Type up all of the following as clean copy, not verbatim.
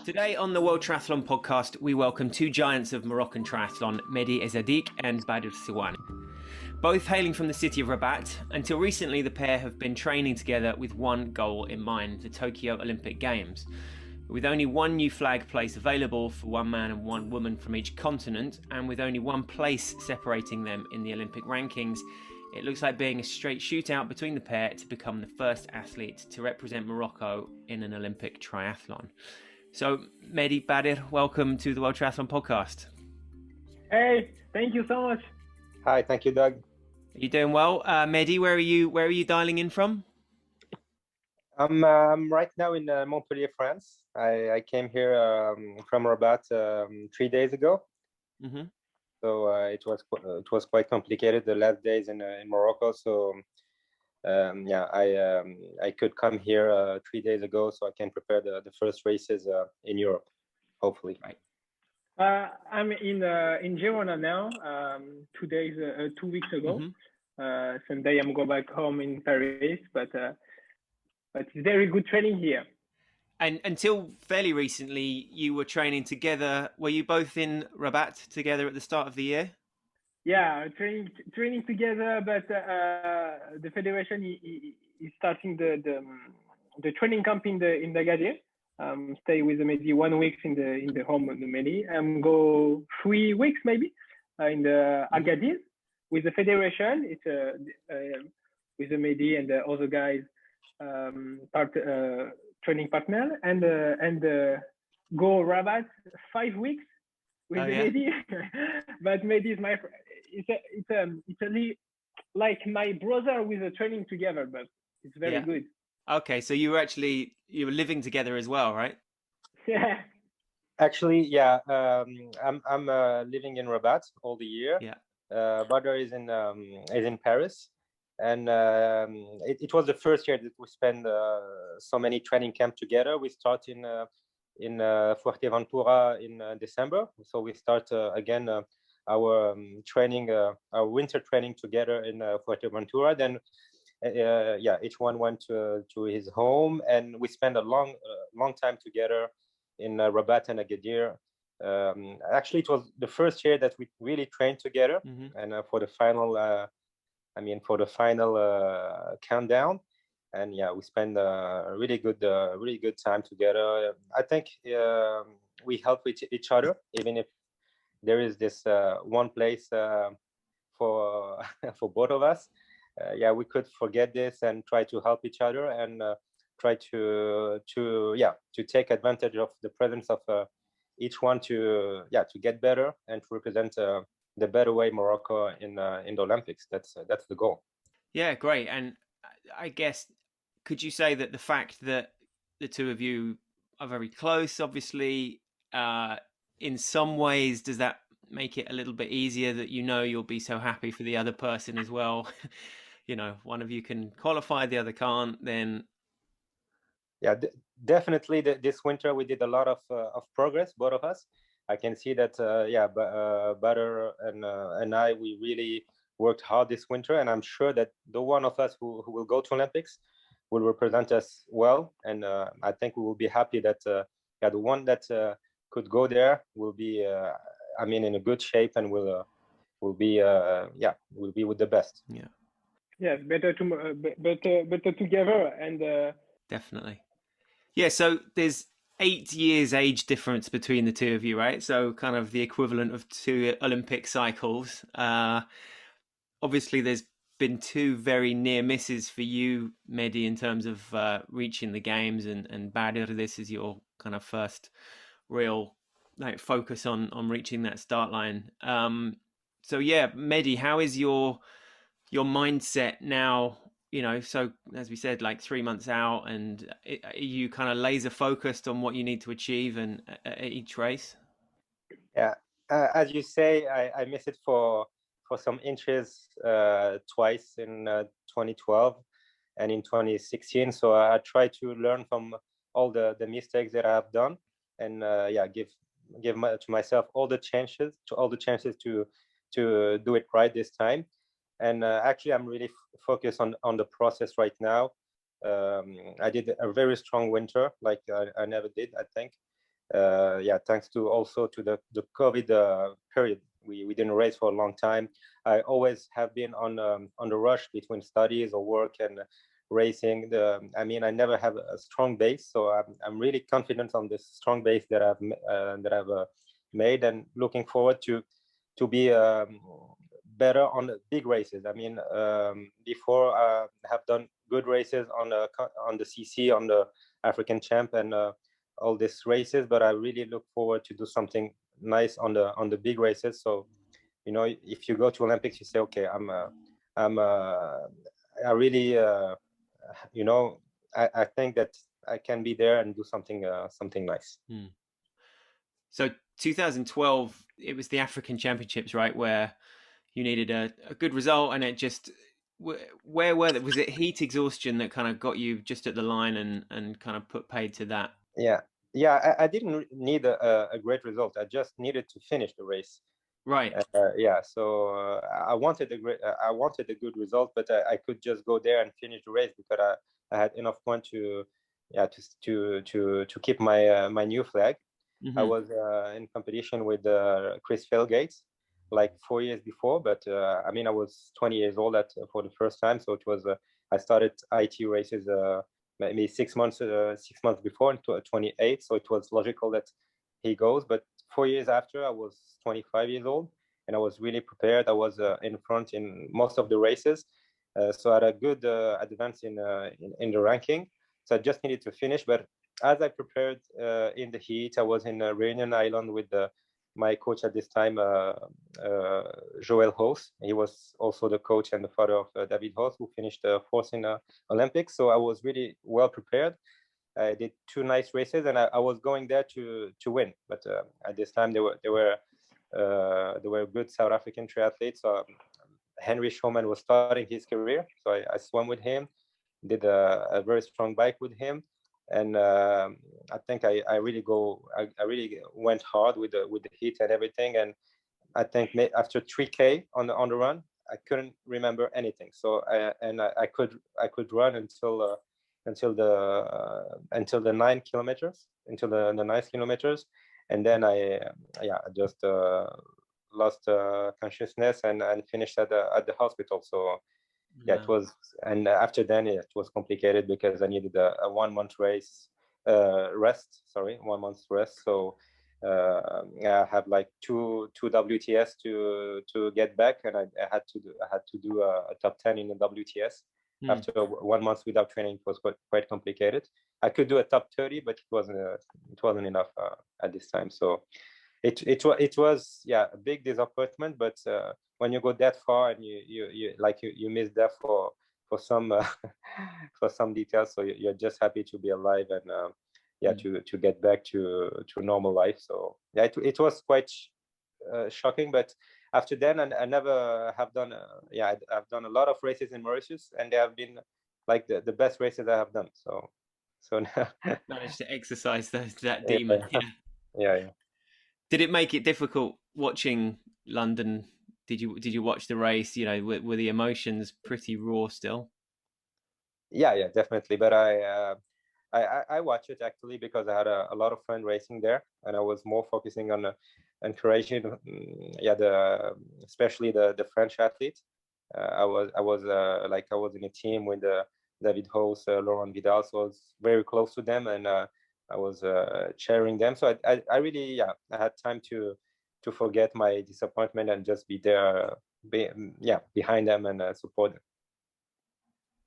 Today on the World Triathlon podcast, we welcome two giants of Moroccan triathlon, Mehdi Essadiq and Badr Siwane. Both hailing from the city of Rabat, until recently the pair have been training together with one goal in mind, the Tokyo Olympic Games. With only one new flag place available for one man and one woman from each continent, and with only one place separating them in the Olympic rankings, it looks like being a straight shootout between the pair to become the first athlete to represent Morocco in an Olympic triathlon. So, Mehdi, Badr, welcome to the World Triathlon podcast. Hey, thank you so much. Hi, thank you, Doug. Are you doing well? Mehdi, where are you dialing in from? I'm right now in Montpellier, France. I came here from Rabat 3 days ago. Mm-hmm. So it was quite complicated the last days in Morocco. So I could come here 3 days ago, so I can prepare the first races in Europe, hopefully. Right. I'm in Girona now. 2 weeks ago. Mm-hmm. Sunday I'm go back home in Paris, but it's very good training here. And until fairly recently, you were training together. Were you both in Rabat together at the start of the year? Yeah, training together, but the federation is starting the training camp in the Agadir. Stay with Mehdi 1 week in the home of the Mehdi. Go 3 weeks maybe in the Agadir with the federation. It's with the Mehdi and the other guys training partner and go Rabat 5 weeks with Mehdi. But Mehdi is my it's like my brother with the training together, but it's very good. Okay, so you were living together as well, right? Yeah. Actually, yeah. I'm living in Rabat all the year. Yeah. Badr is in Paris, and it was the first year that we spent so many training camps together. We start in Fuerteventura in December, so we start again our training, our winter training together in Fuerteventura. Then each one went to his home, and we spent a long time together in Rabat and Agadir. Actually, it was the first year that we really trained together, and for the final, countdown. And we spend a really good time together. I think we help each other, even if there is this one place for for both of us. We could forget this and try to help each other and try to take advantage of the presence of each one to get better and to represent the better way Morocco in the Olympics. That's the goal. Yeah, great. And I guess, could you say that the fact that the two of you are very close, obviously, in some ways, does that make it a little bit easier that you'll be so happy for the other person as well? One of you can qualify, the other can't, then... Yeah, definitely this winter we did a lot of progress, both of us. I can see that, Badr and I, we really worked hard this winter, and I'm sure that the one of us who will go to Olympics will represent us well, and I think we will be happy that the one that could go there will be in a good shape and will be with the best. Yeah, better together and definitely. Yeah, so there's 8 years age difference between the two of you, right? So kind of the equivalent of 2 Olympic cycles. Obviously, there's been 2 very near misses for you, Mehdi, in terms of reaching the games, and Badr, this is your kind of first real focus on reaching that start line. So yeah, Mehdi, how is your mindset now? So as we said, 3 months out, and are you kind of laser focused on what you need to achieve and at each race? Yeah, as you say, I missed it for some inches twice in 2012 and in 2016. So I try to learn from all the mistakes that I have done, and give to myself all the chances to do it right this time. And actually, I'm really focused on the process right now. I did a very strong winter, like I never did, I think. yeah, thanks to also to the COVID period, we didn't race for a long time. I always have been on the rush between studies or work and racing. I mean, I never have a strong base, so I'm really confident on this strong base that I've made, and looking forward to be better on the big races. I mean, before I have done good races on the CC, on the African Champ, and all these races, but I really look forward to do something nice on the big races. So, you know, if you go to Olympics, you say, okay, I really, you know, I think that I can be there and do something nice. So 2012, it was the African Championships, right, where you needed a good result, and it just, where were that? Was it heat exhaustion that kind of got you just at the line and kind of put paid to that? Yeah, I didn't need a great result. I just needed to finish the race. Right. Yeah, so I wanted a good result, but I could just go there and finish the race because I had enough points to keep my new flag. Mm-hmm. I was in competition with Chris Gates like 4 years before, but I mean, I was 20 years old for the first time, so it was I started IT races maybe 6 months before, in 28, so it was logical that he goes. But 4 years after, I was 25 years old, and I was really prepared. I was in front in most of the races, so I had a good advance in the ranking. So I just needed to finish. But as I prepared in the heat, I was in Reunion Island with my coach at this time, Joël Hoos. He was also the coach and the father of David Hoos, who finished fourth in Olympics. So I was really well prepared. I did 2 nice races, and I was going there to win. But at this time, there were good South African triathletes. Henry Showman was starting his career, so I swam with him, did a very strong bike with him, and I think I really went hard with the heat and everything. And I think after 3K on the run, I couldn't remember anything. So I could run until the 9 kilometers, until the 9 kilometers, and then I just lost consciousness and finished at the hospital. So yeah, it was, and after then it was complicated because I needed a 1 month rest. 1 month rest. So I have like two WTS to get back, and I had to do a top 10 in the WTS. After 1 month without training, it was quite complicated. I could do a top 30, but it wasn't enough at this time. So it was a big disappointment. But when you go that far and you miss that for some for some details, so you're just happy to be alive and to get back to normal life. So yeah, it was quite shocking. But after then, I never have done I've done a lot of races in Mauritius, and they have been like the best races I have done. So managed to exercise that demon. Yeah. Did it make it difficult watching London? Did you watch the race? You know, were the emotions pretty raw still? Yeah, definitely. But I watched it actually because I had a lot of fun racing there, and I was more focusing on encouraging, especially the French athletes. I was in a team with David Hoos, Laurent Vidal, so I was very close to them, and I was cheering them. So I really I had time to forget my disappointment and just be there, behind them and support them.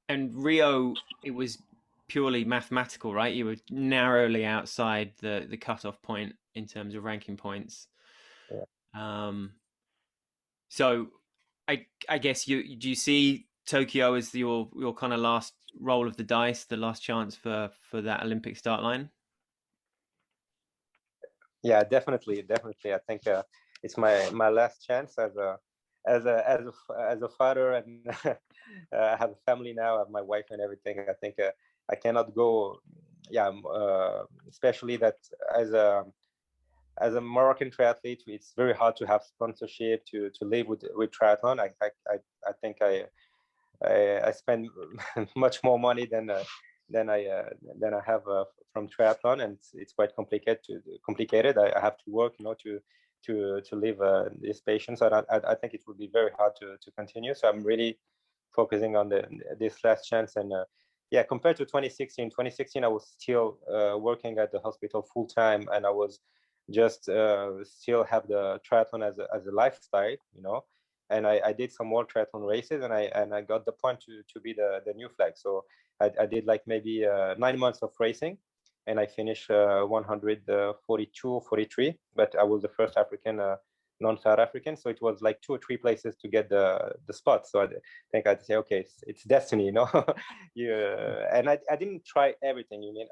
And Rio, it was purely mathematical, right? You were narrowly outside the cutoff point in terms of ranking points. Yeah. So I guess do you see Tokyo as your kind of last roll of the dice, the last chance for that Olympic start line? Yeah, definitely. I think it's my last chance as a father, and I have a family now. I have my wife and everything. I think I cannot go. Especially that as a Moroccan triathlete, it's very hard to have sponsorship to live with triathlon. I think I spend much more money than than I have from triathlon, and it's quite complicated. I have to work, to live this patient. So I think it would be very hard to continue. So I'm really focusing on this last chance. And yeah, compared to 2016, I was still working at the hospital full time, and I was just still have the triathlon as a lifestyle, And I did some more triathlon races, and I got the point to be the new flag. So I did like maybe 9 months of racing, and I finished 142 or 43. But I was the first African, non-South African. So it was like 2 or 3 places to get the spot. So I think I'd say, okay, it's destiny, And I didn't try everything.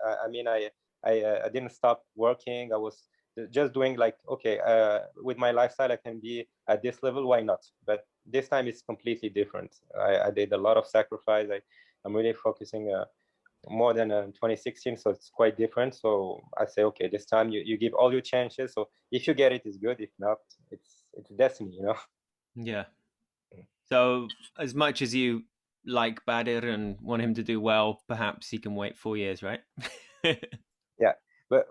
I didn't stop working. I was just doing like, okay, with my lifestyle, I can be at this level. Why not? But this time it's completely different. I did a lot of sacrifice. I'm really focusing more than 2016, so it's quite different. So I say, okay, this time you give all your chances. So if you get it, it's good. If not, it's destiny, Yeah. So as much as you like Badr and want him to do well, perhaps he can wait 4 years, right? Yeah, but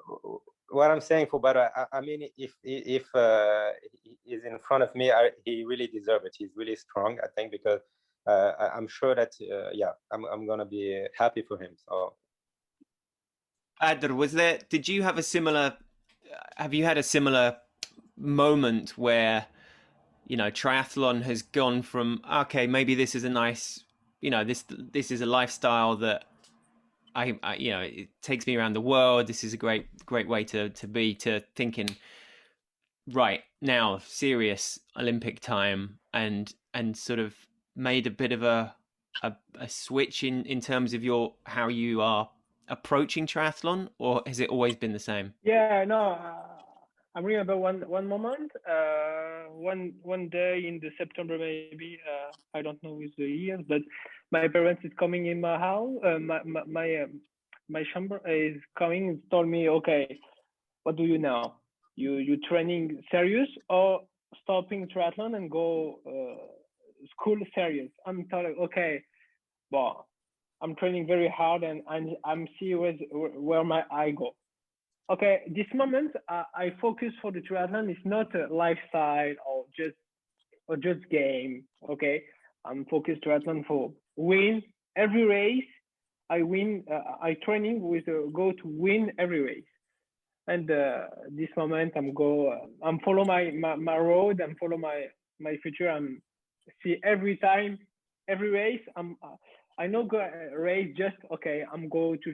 what I'm saying for Badr, I mean, if he is in front of me, he really deserves it. He's really strong, I think, because I'm sure that I'm gonna be happy for him. So Badr, did you have have you had a similar moment where, triathlon has gone from, okay, maybe this is a nice, this is a lifestyle that it takes me around the world. This is a great way to be, to thinking, right now, serious Olympic time, and sort of made a bit of a switch in terms of how you are approaching triathlon, or has it always been the same? Yeah, no, I remember one moment, one day in the September maybe, I don't know with the years, but my parents is coming in my house, my chamber is coming and told me, okay, what do you now? You training serious or stopping triathlon and go school serious? I'm telling, okay, well, I'm training very hard and I'm see where my eye go. Okay, this moment I focus for the triathlon is not a lifestyle or just game. Okay, I'm focused triathlon for win every race. I win. I training with go to win every race. And this moment I'm follow my road. I'm follow my future. I'm see every time every race. I know go race just okay. I'm go to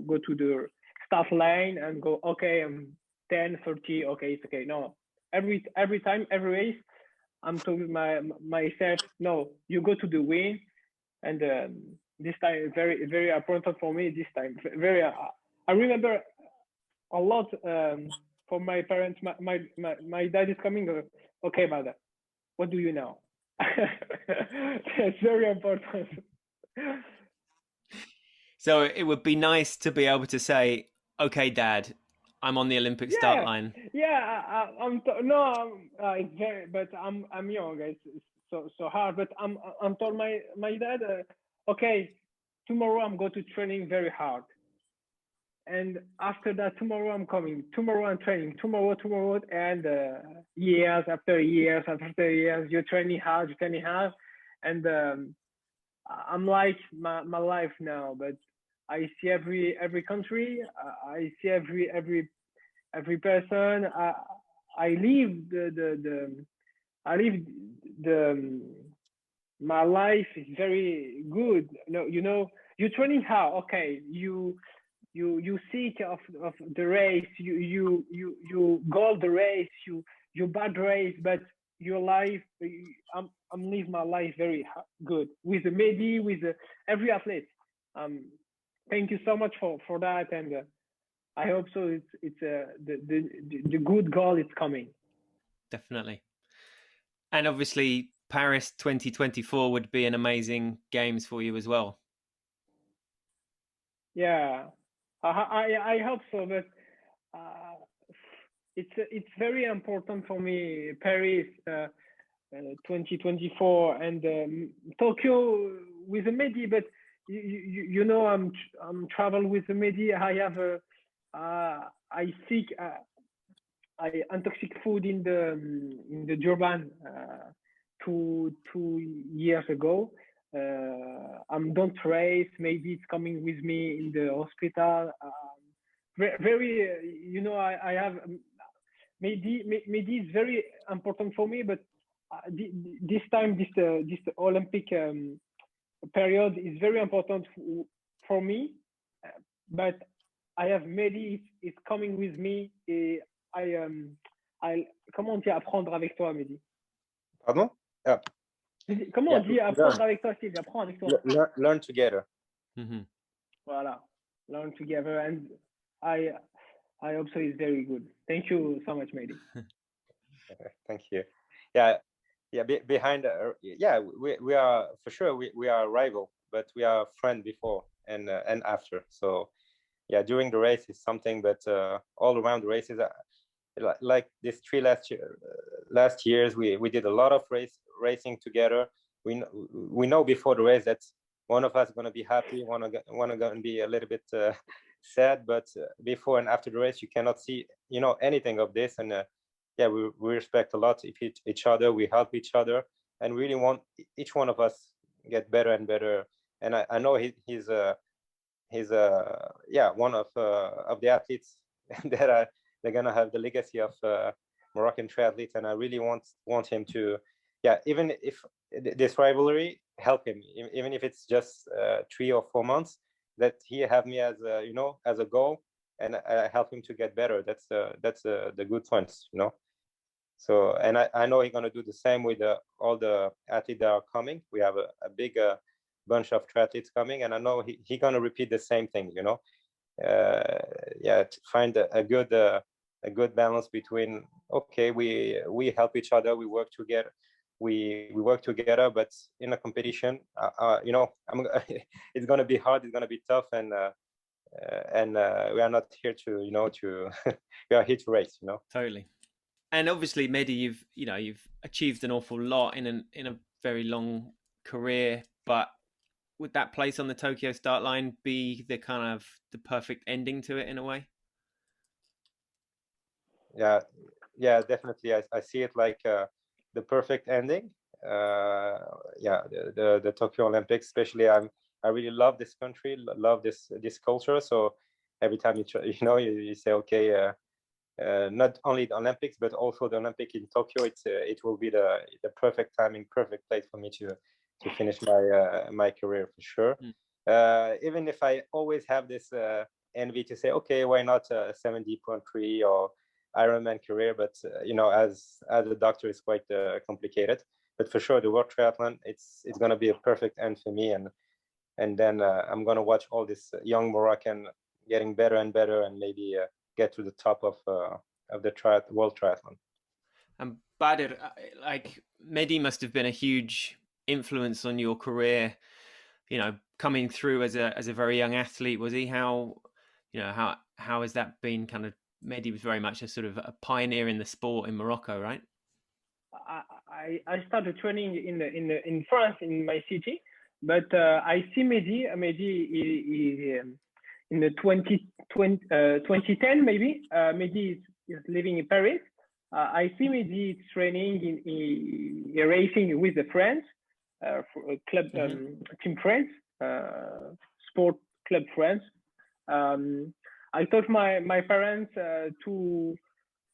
go to the start line and go okay. I'm 10, 30. Okay, it's okay. No, every time every race, I'm telling myself no. You go to the win, and this time very very important for me. This time very. I remember a lot for my parents. My dad is coming. Okay, mother, what do you know? It's very important. So it would be nice to be able to say, okay, Dad, I'm on the Olympic start Yeah, line. yeah. No, it's very, but I'm young. It's so hard. But I'm told my dad. Okay, tomorrow I'm going to training very hard. And after that, tomorrow I'm coming. Tomorrow I'm training. Tomorrow, and years after years after years, you're training hard, and I'm like my life now. But I see every country. I see every person. I live I live the my life is very good. No, you're training hard. Okay, you seek of the race, you goal the race, you bad race, but your life, I'm live my life very good with the Mehdi, with every athlete. Um, thank you so much for that, and I hope so. It's the good goal is coming. Definitely. And obviously, Paris 2024 would be an amazing games for you as well. Yeah, I hope so, but it's very important for me. Paris 2024 and Tokyo with the Mehdi, but you know, I'm travel with the Mehdi. I have a I seek I intoxic food in the Durban 2 years ago. I'm don't race. Maybe it's coming with me in the hospital. Very, you know, I have maybe it's very important for me, but this time this Olympic period is very important for me. But I have Mehdi is coming with me et comment on dit apprendre avec toi, Mehdi? Pardon? Yeah. Comment on dit apprendre avec toi, Steve? Apprendre avec toi. Learn together. Mm-hmm. Voilà. Learn together, and I hope so. It's very good. Thank you so much, Mehdi. Thank you. Yeah. Behind, we are for sure. We are rival, but we are friend before and after. So yeah, during the race is something, but all around the races, like this last years, we did a lot of racing together. We know before the race that one of us is going to be happy, one going to be a little bit sad, but before and after the race, you cannot see, you know, anything of this. And yeah, we respect a lot each other. We help each other, and really want each one of us get better and better. And I know he's one of the athletes that they're gonna have the legacy of Moroccan triathletes, and I really want him to, even if this rivalry help him, even if it's just 3 or 4 months, that he have me as a goal, and I help him to get better. That's the good points, you know. So, and I know he's gonna do the same with all the athletes that are coming. We have a big bunch of triathletes coming, and I know he gonna repeat the same thing, you know. To find a good balance between, okay, we help each other, we work together, but in a competition, you know, it's gonna be hard, it's gonna be tough, and we are not here to, you know, we are here to race, you know. Totally. And obviously, Mehdi, you've achieved an awful lot in a very long career, but would that place on the Tokyo start line be the kind of the perfect ending to it in a way? Yeah, definitely. I see it like the perfect ending. The Tokyo Olympics, especially. I really love this country, love this culture. So every time you say, okay, not only the Olympics but also the Olympic in Tokyo, it will be the perfect timing, perfect place for me to finish my career for sure. Even if I always have this envy to say, okay, why not 70.3 or Ironman career, but you know, as a doctor, it's quite complicated. But for sure, the World Triathlon, it's going to be a perfect end for me, and then I'm going to watch all this young Moroccan getting better and better, and maybe get to the top of the World Triathlon. And Badr, like Mehdi must have been a huge influence on your career, you know, coming through as a very young athlete. Was he? How has that been? Kind of, Mehdi was very much a sort of a pioneer in the sport in Morocco, right? I started training in France, in my city, but I see Mehdi in the 2010 maybe. Mehdi is living in Paris. I see Mehdi training in racing with the friends, club team friends, sport club friends. I taught my parents to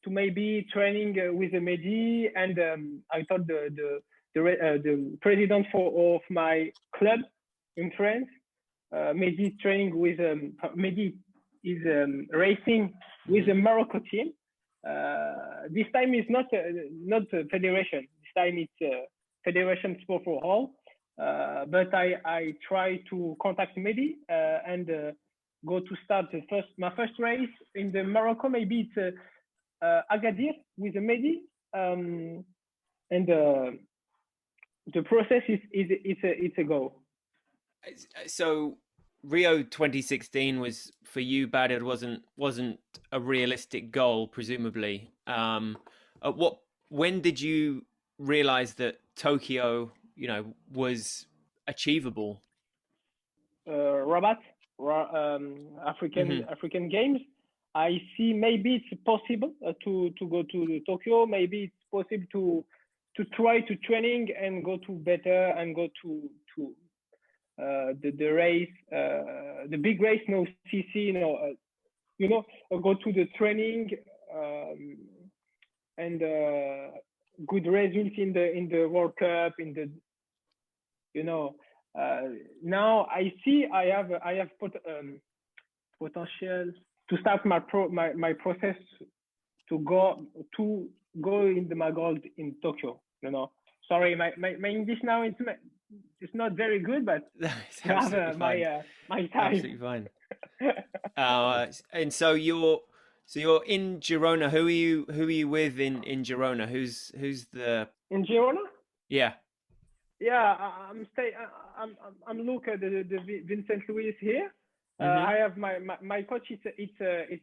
maybe training with the Mehdi, and I taught the president of my club in France. Mehdi is racing with the Morocco team. This time it's not a federation. This time it's Federation Sport for All. But I try to contact Mehdi and go to start my first race in the Morocco. Maybe it's Agadir with the Mehdi, and the process it's a go. So Rio 2016 was for you, Badr, wasn't a realistic goal, presumably. When did you realize that Tokyo, you know, was achievable? Rabat, Hmm. African Games. I see maybe it's possible to go to Tokyo. Maybe it's possible to try to training and go to better and go to the race, the big race, no CC, no, go to the training and good results in the World Cup, in the, now I see I have potential to start my process to go in the my goal in Tokyo. Sorry, my English now it's not very good, but It's you have absolutely fine. my Absolutely time. fine. And so you're in Girona. Who are you with in Girona? Who's the In Girona? yeah. Yeah, I'm Luca, the Vincent Luis here. Hmm. I have my coach. It's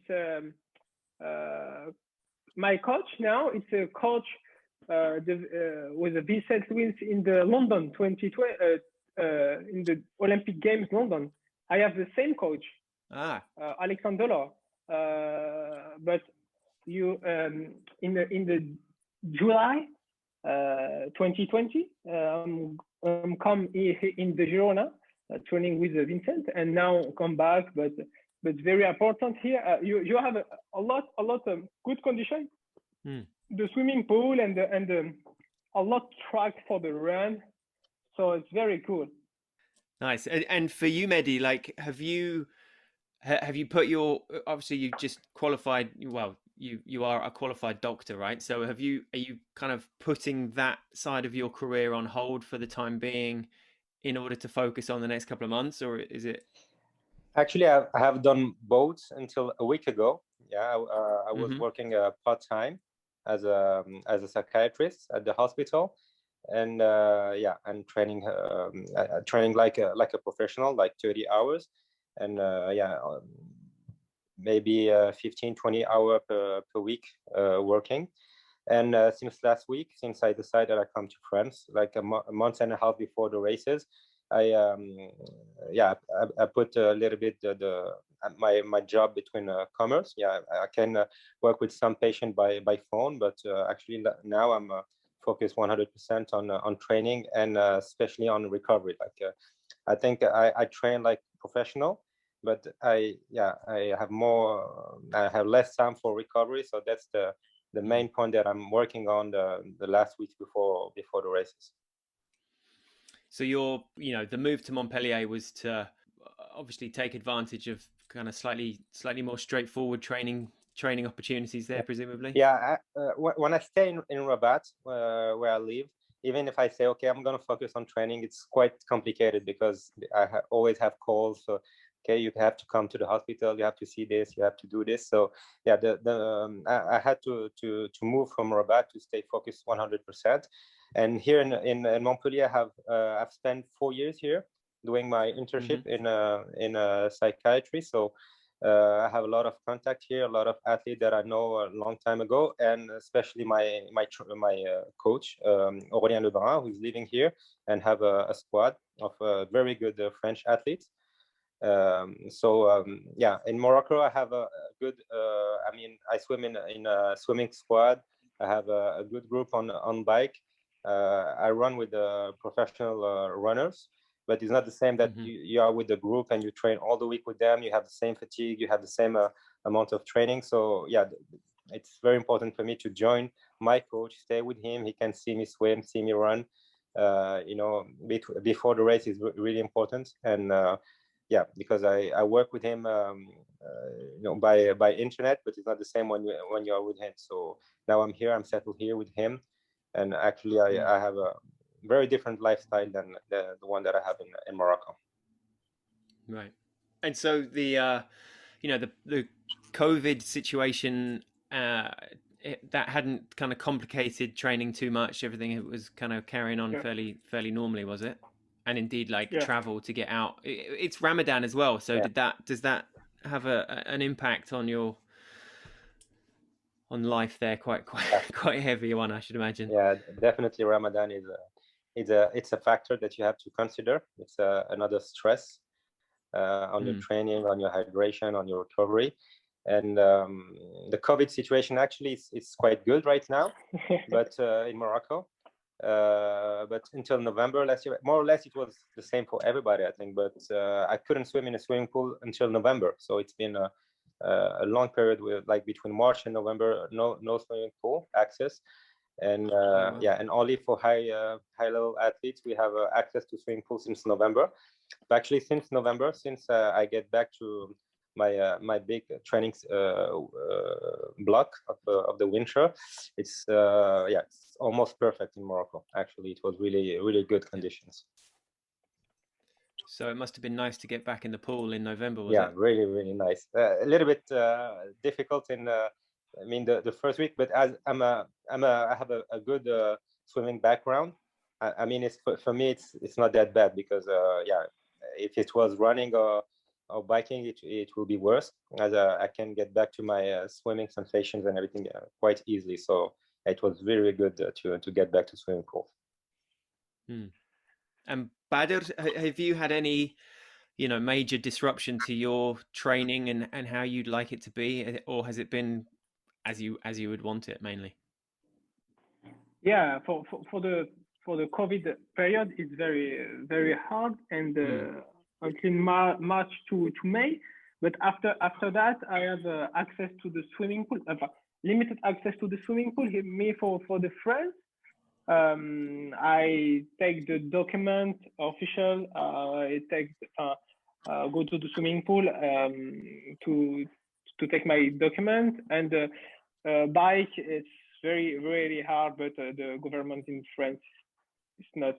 my coach now. It's a coach with the Vincent Luis in the London 2020 in the Olympic Games London. I have the same coach, Ah. Alexander. But you in the July 2020, come in the Girona training with Vincent, and now come back. But very important here, you have a lot of good condition, Hmm. the swimming pool and a lot track for the run, so it's very cool. Nice. And for you, Mehdi, like, have you put your, obviously you just qualified, well, you are a qualified doctor, right? So are you kind of putting that side of your career on hold for the time being in order to focus on the next couple of months, or is it? Actually, I have done both until a week ago. Yeah, I was Hmm. working part-time as a psychiatrist at the hospital, and yeah, and training like a professional, like 30 hours, and yeah, maybe 15, 20 hour per week working. And since last week, since I decided I come to France, like a month and a half before the races, I yeah, I put a little bit my job between commerce. Yeah, I can work with some patient by phone, but actually now I'm focused 100% on training and especially on recovery. Like I think I train like professional, but I have less time for recovery. So that's the main point that I'm working on the last weeks before the races. So the move to Montpellier was to obviously take advantage of kind of slightly more straightforward training opportunities there, presumably. Yeah, when I stay in Rabat, where I live, even if I say, okay, I'm going to focus on training, it's quite complicated because always have calls. So, okay, you have to come to the hospital, you have to see this, you have to do this. So, yeah, I had to move from Rabat to stay focused 100%. And here in Montpellier, I've spent 4 years here doing my internship Hmm. in psychiatry. So I have a lot of contact here, a lot of athletes that I know a long time ago, and especially my coach Aurélien Lebrun, who's living here and have a squad of very good French athletes. Yeah, in Morocco I have a good. I mean, I swim in a swimming squad. I have a good group on bike. I run with the professional runners, but it's not the same that Hmm. you are with the group and you train all the week with them. You have the same fatigue, you have the same amount of training. So yeah, it's very important for me to join my coach, stay with him. He can see me swim, see me run. Before the race is really important. And yeah, because I work with him, by internet, but it's not the same when you are with him. So now I'm here, I'm settled here with him, and actually I have a very different lifestyle than the one that I have in Morocco. Right. And so the COVID situation, that hadn't kind of complicated training too much. Everything was kind of carrying on Yeah, fairly normally, was it? And indeed, like yeah. travel to get out. It's Ramadan as well. So Yeah, does that have an impact on on life there? Quite yeah, quite heavy one, I should imagine. yeah. Definitely, Ramadan it's a factor that you have to consider. It's another stress. on your training, on your hydration, on your recovery. And the COVID situation actually is quite good right now, but in Morocco. But until November last year, more or less, it was the same for everybody, I think. But I couldn't swim in a swimming pool until November, so it's been a long period with like between March and November, no swimming pool access, and yeah, and only for high level athletes we have access to swimming pool since November. But actually, since November, since I get back to my big training block of the winter, it's yeah, it's almost perfect in Morocco. Actually, it was really good conditions. So it must have been nice to get back in the pool in November, was yeah, it? really nice. A little bit difficult in I mean the first week, but as I have a good swimming background. I mean, it's for me it's not that bad because yeah, if it was running or biking, it will be worse, as I can get back to my swimming sensations and everything quite easily. So it was very good to get back to swimming pool. And Badr, have you had any, major disruption to your training and how you'd like it to be, or has it been as you would want it mainly? Yeah, for the COVID period, it's very hard, and until March to May. But after that, I have access to the swimming pool, limited access to the swimming pool. Me for the France, I take the document official. I take go to the swimming pool to take my document, and bike. It's very hard, but the government in France is not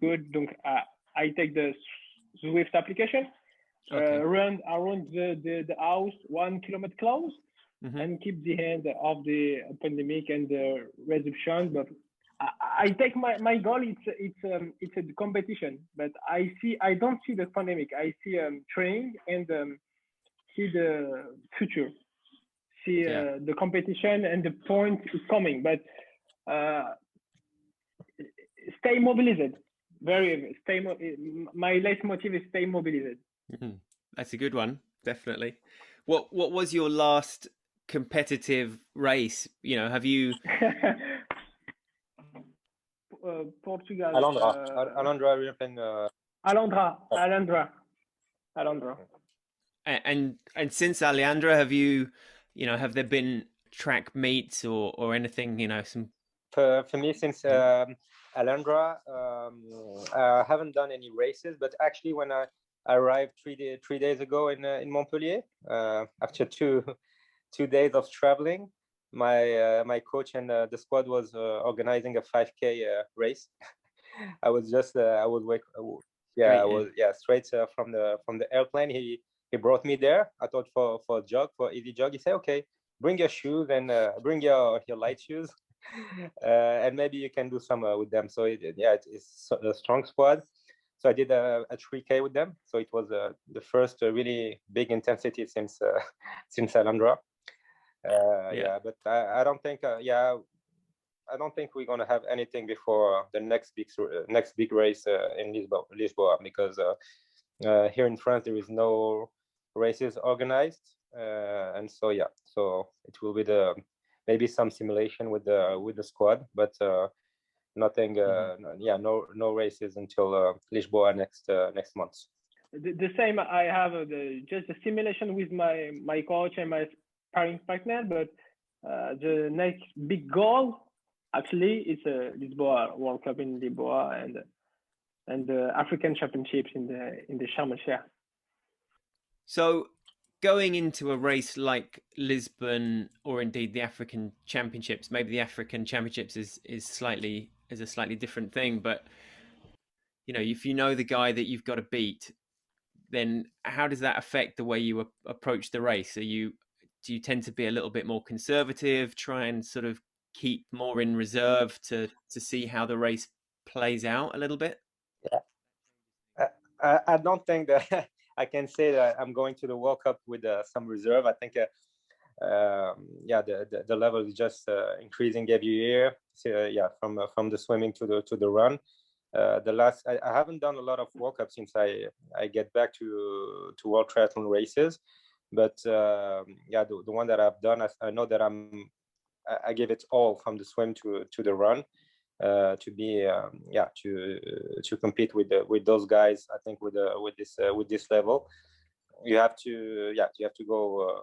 good. Donc I take the Swift application, run around the house 1 kilometer close, and keep the hand of the pandemic and the resumption. But I take my goal. It's a competition, but I don't see the pandemic. I see training and see the future. See the competition and the point is coming, but stay mobilized. My leitmotiv is stay mobilized. That's a good one, definitely. What was your last competitive race? Have you? Portugal. Alondra European. Alondra. And since Alejandra, have you, have there been track meets or anything, some? For me, since Alondra, I haven't done any races, but actually when I arrived 3 days ago in Montpellier, after two days of traveling, my coach and the squad was organizing a 5K race. I was just straight from the airplane. He brought me there. I thought for a jog, for easy jog. He said, okay, bring your shoes and bring your light shoes, and maybe you can do some with them. So it's a strong squad. So I did a 3K with them. So it was the first really big intensity since Alondra. But I don't think I don't think we're gonna have anything before the next big race in Lisboa, because here in France there is no races organized, and so it will be maybe some simulation with the squad, but nothing. No races until Lisboa next month. The same. I have just a simulation with my coach and my sparring partner, but the next big goal actually is Lisboa World Cup in Lisboa and the African Championships in the Sharm el Sheikh. So going into a race like Lisbon, or indeed the African Championships, maybe the African Championships is a slightly different thing, but if you know the guy that you've got to beat, then how does that affect the way you approach the race? Do you tend to be a little bit more conservative, try and sort of keep more in reserve to see how the race plays out a little bit? I don't think that I can say that I'm going to the World Cup with some reserve. I think the level is just increasing every year. So, from the swimming to the run. The last I haven't done a lot of World Cup since I get back to World Triathlon races, but yeah, the one that I've done, I know that I give it all from the swim to the run, to be yeah, to compete with those guys. I think with this level, you have to go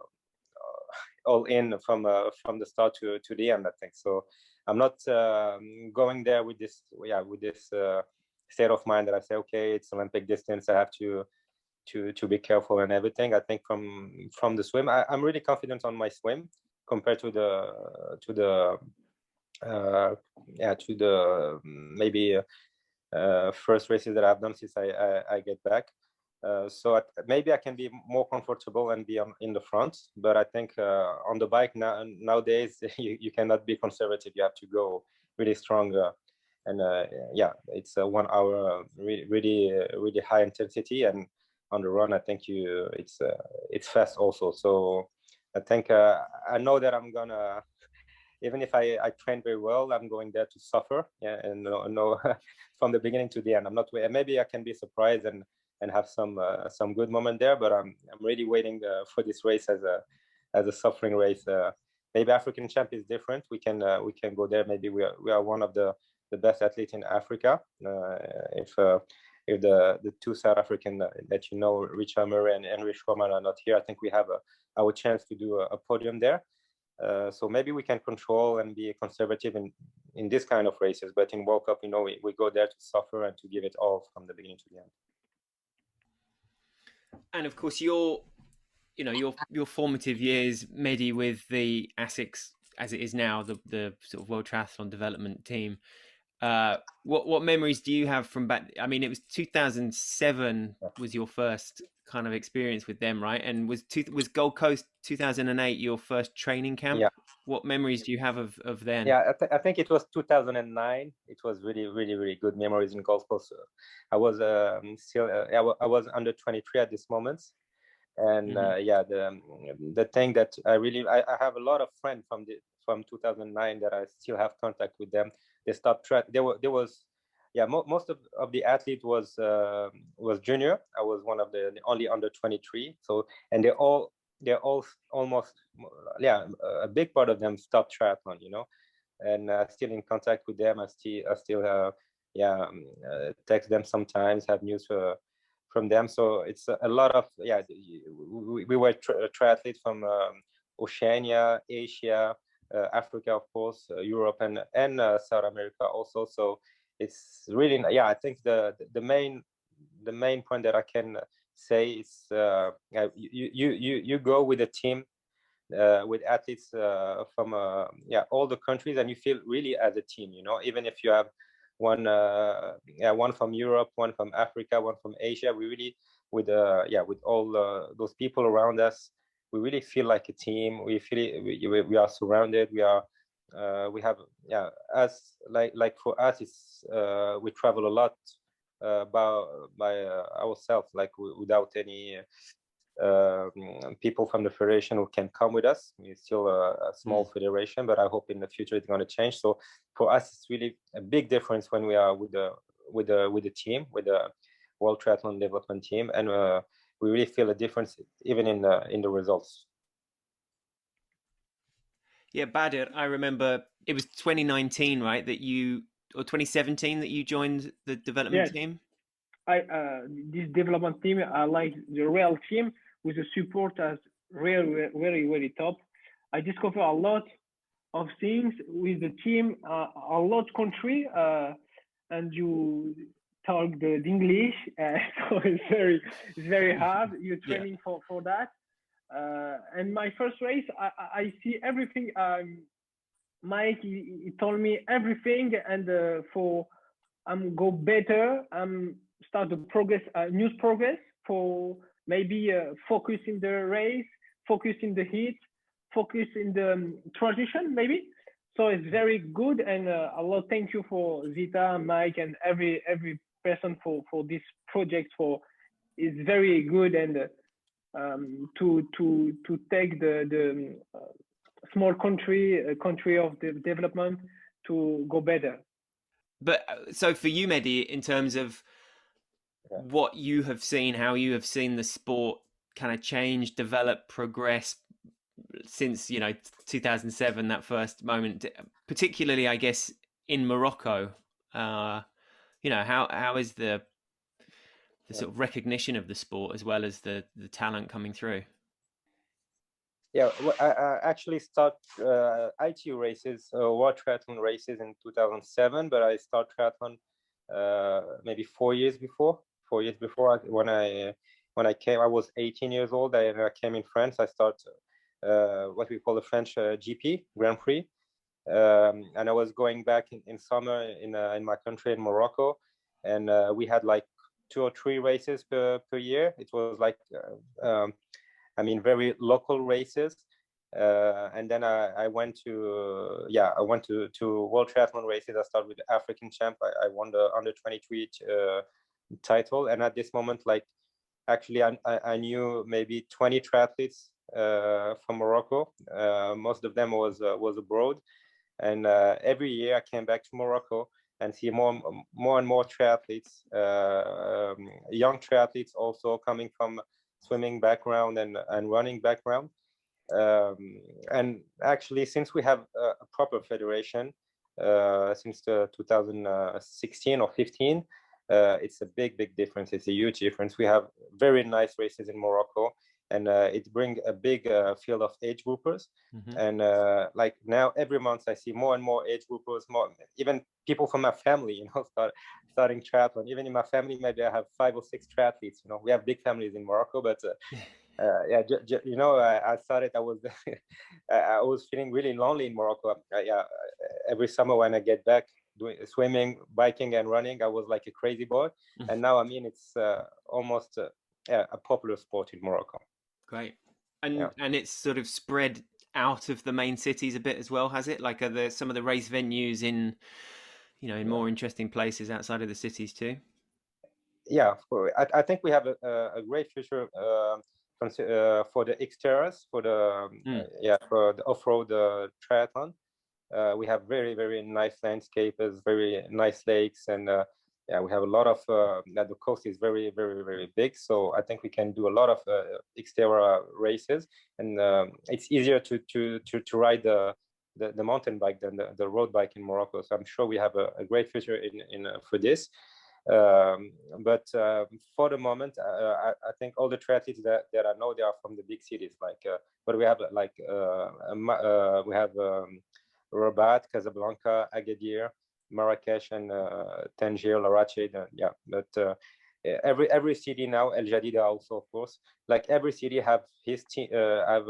all in from the start to the end, I think. So I'm not going there with this state of mind that I say, okay, it's Olympic distance, I have to be careful and everything. I think from the swim, I'm really confident on my swim compared to the maybe first races that I've done since I get back. So maybe I can be more comfortable and be in the front, but I think on the bike nowadays you cannot be conservative. You have to go really strong, and yeah, it's 1 hour really high intensity, and on the run I think it's fast also. So I think I know that I'm gonna, even if I train very well, I'm going there to suffer, yeah, and no from the beginning to the end. I'm not. Maybe I can be surprised and have some good moment there, but I'm really waiting for this race as a suffering race. Maybe African champ is different. We can go there. Maybe we are one of the best athletes in Africa. If the two South African that you know, Richard Murray and Henry Schwarman, are not here, I think we have our chance to do a podium there. So maybe we can control and be conservative in this kind of races, but in World Cup, we go there to suffer and to give it all from the beginning to the end. And of course, your formative years, Mehdi, with the ASICS as it is now, the sort of World Triathlon Development Team. What memories do you have from back? I mean, it was 2007 was your first kind of experience with them, right? And was Gold Coast 2008 your first training camp? Yeah. What memories do you have of then? Yeah, I think it was 2009. It was really good memories in Gold Coast. I was still I was under 23 at this moment, and yeah, the thing that I have a lot of friends from 2009 that I still have contact with them. They stopped track. There was yeah, most of the athlete was junior. I was one of the only under 23. So, and they're all almost, yeah, a big part of them stopped triathlon, and still in contact with them. I still text them sometimes, have news from them. So it's a lot of, yeah, we were triathletes from Oceania, Asia, Africa, of course, Europe, and South America also. So it's really, yeah, I think the main point that I can say is you go with a team with athletes from all the countries, and you feel really as a team, even if you have one from Europe, one from Africa, one from Asia. We really, with all those people around us, we really feel like a team. We feel we are surrounded. We have us, like for us, it's we travel a lot by ourselves, like without any people from the federation who can come with us. We're still a small federation, but I hope in the future it's going to change. So for us, it's really a big difference when we are with the team, with the World Triathlon Development Team, and we really feel a difference even in the results. Yeah, Badr, I remember it was 2019, right? Or 2017 that you joined the development team. This development team, I like the real team with the support as very top. I discover a lot of things with the team, a lot country, and you talk the English, so it's very hard. You're training for that. And my first race, I see everything. Mike, he told me everything, and I'm go better. Start the progress, news progress for maybe focus in the race, focus in the heat, focus in the transition maybe. So it's very good, and a lot thank you for Zita, Mike, and every person for this project. It's very good, and to take the small country of the development to go better. But so for you, Mehdi, in terms of Yeah. what you have seen, how you have seen the sport kind of change, develop, progress since 2007, that first moment, particularly, I guess, in Morocco. Uh, how is the Yeah. sort of recognition of the sport as well as the talent coming through? Yeah, well, I actually start ITU races, World Triathlon races in 2007, but I start triathlon maybe 4 years before. 4 years before, when I came, I was 18 years old. I came in France. I start what we call the French GP Grand Prix, and I was going back in summer in my country in Morocco, and we had like 2 or 3 races per year. It was like I mean, very local races. And then I went to World Triathlon races. I started with the African champ. I won the under 23 title, and at this moment, like actually, I knew maybe 20 triathletes from Morocco. Most of them was abroad, and every year I came back to Morocco and see more and more triathletes, young triathletes also coming from swimming background and running background. And actually, since we have a proper federation since 2016 or 15, it's a big difference. It's a huge difference. We have very nice races in Morocco, and it brings a big field of age groupers. Mm-hmm. And like now, every month I see more and more age groupers, more even people from my family, starting triathlon. Even in my family, maybe I have 5 or 6 triathletes. We have big families in Morocco, but yeah, I started. I was feeling really lonely in Morocco. Yeah, every summer when I get back, doing swimming, biking, and running, I was like a crazy boy. And now, I mean, it's almost a popular sport in Morocco. Great. Yeah. And it's sort of spread out of the main cities a bit as well, has it? Like, are there some of the race venues in more interesting places outside of the cities too? Yeah, I think we have a great future for the Xterras, for the off-road triathlon. We have very nice landscapes, very nice lakes, and we have a lot of the coast is very big. So I think we can do a lot of Xterra races, and it's easier to ride the mountain bike than the road bike in Morocco. So I'm sure we have a great future in for this. But for the moment, I think all the triathletes that I know, they are from the big cities. But we have Rabat, Casablanca, Agadir, Marrakesh, and Tangier, Larache. But every city now, El Jadida also, of course. Like every city have his team, have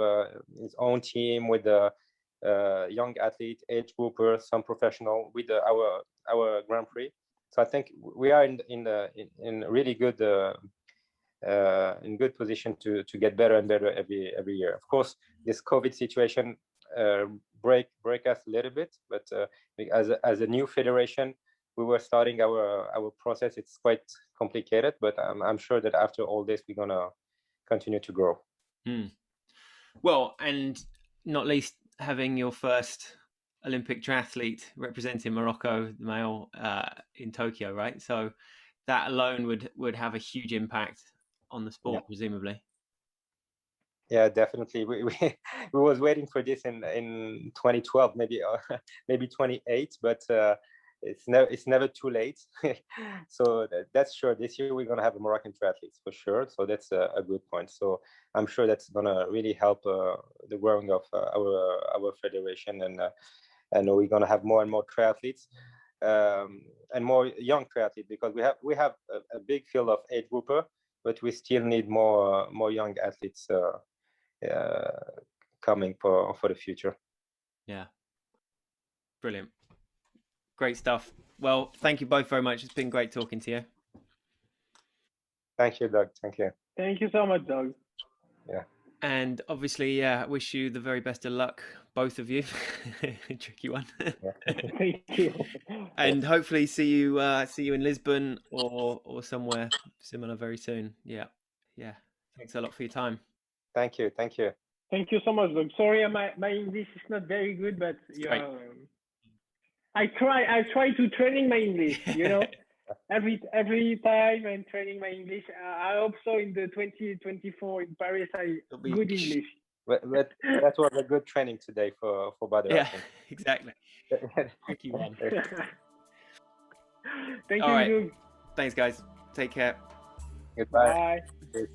his own team with the young athlete, age groupers, some professional with our Grand Prix. So I think we are in really good in good position to get better and better every year. Of course, this COVID situation break us a little bit, but as a new federation, we were starting our process. It's quite complicated, but I'm sure that after all this, we're gonna continue to grow. Well, and not least having your first Olympic triathlete representing Morocco, the male, in Tokyo, right? So that alone would have a huge impact on the sport, presumably. Yeah, definitely. We was waiting for this in 2012, maybe 28, but it's never too late. So that's sure. This year we're gonna have a Moroccan triathletes for sure. So that's a good point. So I'm sure that's gonna really help the growing of our federation, and we're gonna have more and more triathletes. And more young triathletes, because we have a big field of age grouper, but we still need more young athletes coming for the future. Yeah, brilliant, great stuff. Well, thank you both very much. It's been great talking to you. Thank you, Doug. Thank you. Thank you so much, Doug. Yeah. And obviously, wish you the very best of luck, both of you. Tricky one. Thank you. And hopefully see you in Lisbon or somewhere similar very soon. Yeah. Thanks a lot for your time. Thank you. Thank you so much, Doug. Sorry, my English is not very good, but I try to training my English, you know. Every time I'm training my English. I hope so in the 2024 in Paris I It'll be good English. But that was a good training today for Badr, I yeah, think. exactly. Tricky one. Thank All you, right. Doug. Thanks, guys. Take care. Goodbye. Bye. Cheers.